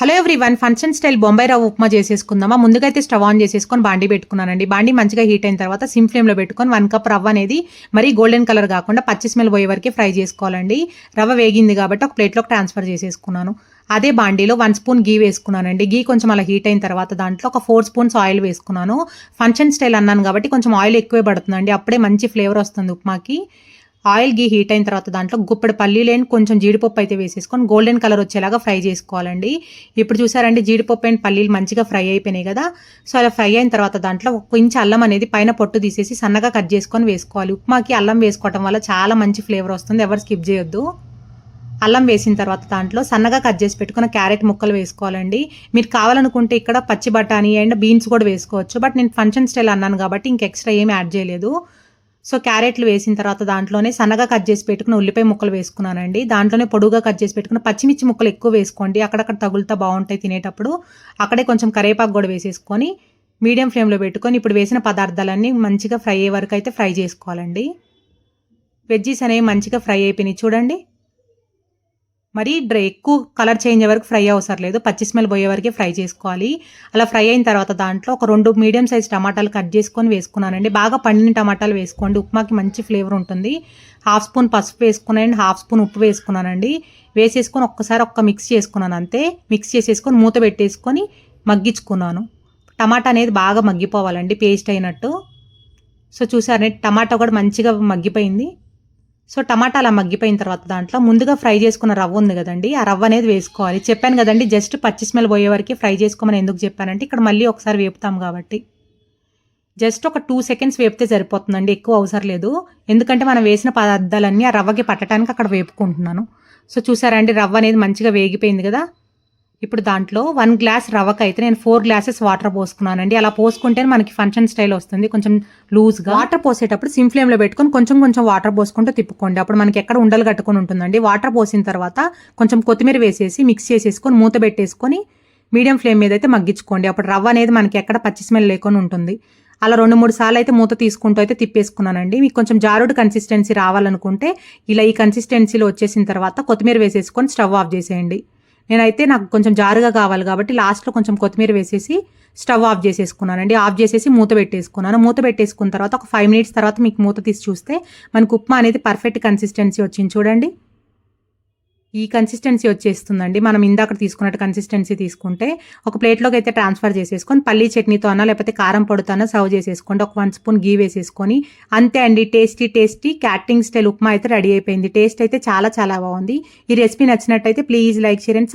Hello everyone, function style Bombay రవ్వ ఉప్మా చేసేసుకుందామా. ముందుగా అయితే స్టవ్ ఆన్ చేసేసుకొని బాండి పెట్టుకున్నానండి. బాండి మంచిగా హీట్ అయిన తర్వాత సిమ్ ఫ్లేమ్లో పెట్టుకొని 1 కప్ రవ్వ అనేది మరీ గోల్డెన్ కలర్ కాకుండా పచ్చి స్మెల్ పోయే వరకు ఫ్రై చేసుకోవాలండి. రవ్వ వేగింది కాబట్టి ఒక ప్లేట్లోకి ట్రాన్స్ఫర్ చేసేసుకున్నాను. అదే బాండీలో 1 స్పూన్ గీ వేసుకున్నానండి. గీ కొంచెం అలా హీట్ అయిన తర్వాత దాంట్లో ఒక 4 స్పూన్స్ ఆయిల్ వేసుకున్నాను. ఫంక్షన్ స్టైల్ అన్నాను కాబట్టి కొంచెం ఆయిల్ ఎక్కువే పడుతుందండి, అప్పుడే మంచి ఫ్లేవర్ వస్తుంది ఉప్మాకి. ఆయిల్ గీ హీట్ అయిన తర్వాత దాంట్లో గుప్పెడు పల్లీలేని కొంచెం జీడిపప్పు అయితే వేసేసుకొని గోల్డెన్ కలర్ వచ్చేలాగా ఫ్రై చేసుకోవాలండి. ఇప్పుడు చూసారండి, జీడిపప్పు అండ్ పల్లీలు మంచిగా ఫ్రై అయిపోయినాయి కదా. సో అలా ఫ్రై అయిన తర్వాత దాంట్లో కొంచెం అల్లం అనేది పైన పొట్టు తీసేసి సన్నగా కట్ చేసుకొని వేసుకోవాలి. ఉప్మాకి అల్లం వేసుకోవడం వల్ల చాలా మంచి ఫ్లేవర్ వస్తుంది, ఎవరు స్కిప్ చేయొద్దు. అల్లం వేసిన తర్వాత దాంట్లో సన్నగా కట్ చేసి పెట్టుకున్న క్యారెట్ ముక్కలు వేసుకోవాలండి. మీరు కావాలనుకుంటే ఇక్కడ పచ్చి బఠానీ అండ్ బీన్స్ కూడా వేసుకోవచ్చు, బట్ నేను ఫంక్షన్ స్టైల్ అన్నాను కాబట్టి ఇంక ఎక్స్ట్రా ఏమి యాడ్ చేయలేదు. సో క్యారెట్లు వేసిన తర్వాత దాంట్లోనే సన్నగా కట్ చేసి పెట్టుకున్న ఉల్లిపాయ ముక్కలు వేసుకున్నానండి. దాంట్లోనే పొడుగా కట్ చేసి పెట్టుకున్న పచ్చిమిర్చి ముక్కలు ఎక్కువ వేసుకోండి, అక్కడక్కడ తగులుతా బాగుంటాయి తినేటప్పుడు. అక్కడే కొంచెం కరివేపాకు కూడా వేసేసుకొని మీడియం ఫ్లేమ్లో పెట్టుకొని ఇప్పుడు వేసిన పదార్థాలన్నీ మంచిగా ఫ్రై అయ్యే వరకు అయితే ఫ్రై చేసుకోవాలండి. వెజ్జీస్ అనేవి మంచిగా ఫ్రై అయిపోయినాయి చూడండి. మరి ఎక్కువ కలర్ చేంజ్ అయ్యే వరకు ఫ్రై అవసరం లేదు, పచ్చి స్మెల్ పోయే వరకే ఫ్రై చేసుకోవాలి. అలా ఫ్రై అయిన తర్వాత దాంట్లో ఒక 2 మీడియం సైజ్ టమాటాలు కట్ చేసుకొని వేసుకున్నానండి. బాగా పండిన టమాటాలు వేసుకోండి, ఉప్మాకి మంచి ఫ్లేవర్ ఉంటుంది. 1/2 స్పూన్ పసుపు వేసుకున్నానండి, 1/2 స్పూన్ ఉప్పు వేసుకున్నానండి. వేసేసుకొని ఒక్కసారి మిక్స్ చేసుకున్నాను అంతే. మిక్స్ చేసేసుకొని మూత పెట్టేసుకొని మగ్గించుకున్నాను. టమాటా అనేది బాగా మగ్గిపోవాలండి, పేస్ట్ అయినట్టు. సో చూసారండి, టమాటా కూడా మంచిగా మగ్గిపోయింది. సో టమాటా అలా మగ్గిపోయిన తర్వాత దాంట్లో ముందుగా ఫ్రై చేసుకున్న రవ్వ ఉంది కదండి, ఆ రవ్వ అనేది వేసుకోవాలి. చెప్పాను కదండి, జస్ట్ పచ్చి స్మెల్ పోయే వరకు ఫ్రై చేసుకోమని ఎందుకు చెప్పానంటే ఇక్కడ మళ్ళీ ఒకసారి వేపుతాం కాబట్టి. జస్ట్ ఒక 2 సెకండ్స్ వేపితే సరిపోతుందండి, ఎక్కువ అవసరం లేదు. ఎందుకంటే మనం వేసిన పదార్థాలన్నీ ఆ రవ్వకి పట్టడానికి అక్కడ వేపుకుంటున్నాను. సో చూసారండి, రవ్వ అనేది మంచిగా వేగిపోయింది కదా. ఇప్పుడు దాంట్లో 1 గ్లాస్ రవ్వకి అయితే నేను 4 గ్లాసెస్ వాటర్ పోసుకున్నానండి. అలా పోసుకుంటే మనకి ఫంక్షన్ స్టైల్ వస్తుంది, కొంచెం లూజ్గా. వాటర్ పోసేటప్పుడు సిమ్ ఫ్లేమ్లో పెట్టుకొని కొంచెం కొంచెం వాటర్ పోసుకుంటూ తిప్పుకోండి, అప్పుడు మనకి ఎక్కడ ఉండలు కట్టుకొని ఉంటుందండి. వాటర్ పోసిన తర్వాత కొంచెం కొత్తిమీర వేసేసి మిక్స్ చేసేసుకొని మూత పెట్టేసుకొని మీడియం ఫ్లేమ్ మీద అయితే మగ్గించుకోండి. అప్పుడు రవ్వ అనేది మనకి ఎక్కడ పచ్చి స్మెల్ లేకుండా ఉంటుంది. అలా 2-3 సార్లు అయితే మూత తీసుకుంటూ అయితే తిప్పేసుకున్నానండి. మీకు కొంచెం జారుడు కన్సిస్టెన్సీ రావాలనుకుంటే ఇలా ఈ కన్సిస్టెన్సీలో వచ్చేసిన తర్వాత కొత్తిమీర వేసేసుకొని స్టవ్ ఆఫ్ చేసేయండి. నాకు కొంచెం జారుగా కావాలి కాబట్టి లాస్ట్లో కొంచెం కొత్తిమీర వేసేసి స్టవ్ ఆఫ్ చేసేసుకున్నానండి. ఆఫ్ చేసేసి మూత పెట్టేసుకున్నాను. మూత పెట్టేసుకున్న తర్వాత ఒక 5 మినిట్స్ తర్వాత మీకు మూత తీసి చూస్తే మనకు ఉప్మా అనేది పర్ఫెక్ట్ కన్సిస్టెన్సీ వచ్చింది చూడండి. ఈ కన్సిస్టెన్సీ వచ్చేస్తుందండి. మనం ఇందాక తీసుకున్నట్టు కన్సిస్టెన్సీ తీసుకుంటే ఒక ప్లేట్లోకి అయితే ట్రాన్స్ఫర్ చేసేసుకొని పల్లీ చట్నీతో అన్నా లేకపోతే కారం పొడితో అన్నా సర్వ్ చేసేసుకోండి. ఒక 1 స్పూన్ గీ వేసేసుకొని అంతే అండి, టేస్టీ క్యాటరింగ్ స్టైల్ ఉప్మా అయితే రెడీ అయిపోయింది. టేస్ట్ అయితే చాలా చాలా బాగుంది. ఈ రెసిపీ నచ్చినట్టయితే ప్లీజ్ లైక్, షేర్ అండ్